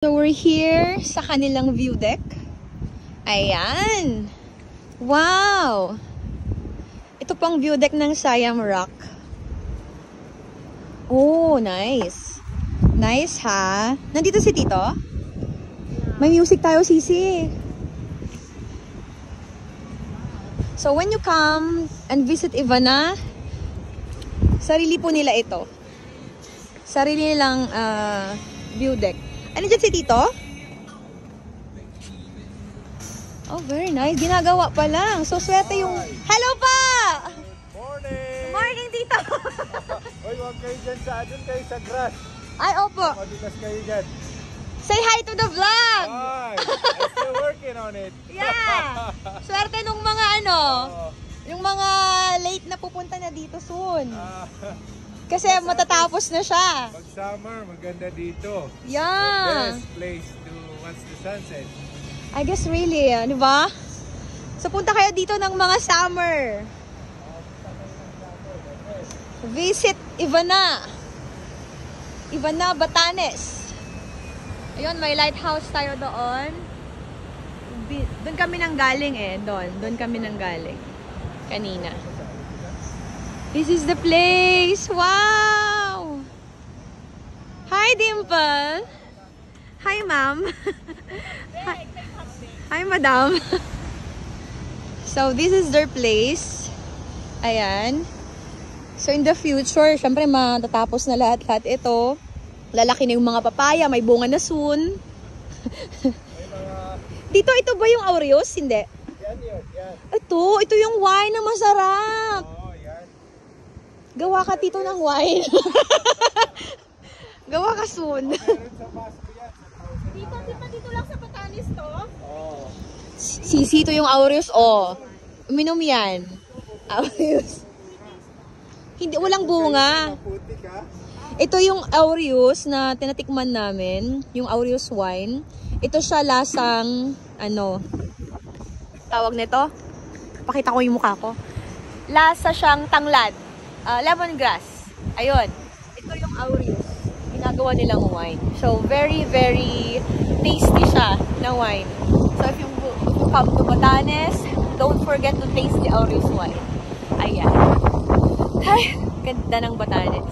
So we're here sa kanilang view deck. Ayan. Wow. Ito pang view deck ng Siam Rock. Oh, nice. Nice ha. Nandito si Tito? May music tayo, Sisi. So when you come and visit Ivana, sarili po nila ito. Sarili nilang view deck. Ano dyan si Tito? Oh, very nice. Ginagawa pa lang. So, swerte yung... Hello pa! Morning! Morning, Tito! Uy, huwag kayo dyan sa doon kayo sa grass. Ay, opo. Madulas kayo dyan. Say hi to the vlog! Hi! I'm still working on it. Yeah! Swerte nung mga yung mga late na pupunta na dito soon. Kasi matatapos na siya. Pag summer, maganda dito. Yeah. Best place to watch the sunset. I guess really, di ba? So punta kayo dito ng mga summer. Visit Ivana. Ivana, Batanes. Ayun, may lighthouse tayo doon. Doon kami nang galing eh. Doon kami nang galing. Kanina. This is the place. Wow! Hi, Dimple. Hi, ma'am. Hi, madam. So, this is their place. Ayan. So, in the future, syempre, matatapos na lahat-lahat ito. Lalaki na yung mga papaya. May bunga na soon. Dito, ito ba yung Aureus? Hindi. Yan. Ito yung wine na masarap. Gawa ka, Tito, ng wine. Gawa ka soon. Dito lang sa Batanes to? Sisi, ito yung Aureus, oh. Uminom yan. Aureus. Hindi, walang bunga. Ito yung Aureus na tinatikman namin. Yung Aureus wine. Ito siya lasang, tawag nito? Pakita ko yung mukha ko. Lasa siyang tanglad. Lemongrass. Ayun. Ito yung Aureus. Ginagawa nilang wine. So, very, very tasty siya na wine. So, if you come to Batanes, don't forget to taste the Aureus wine. Ayan. Ay, ganda ng Batanes.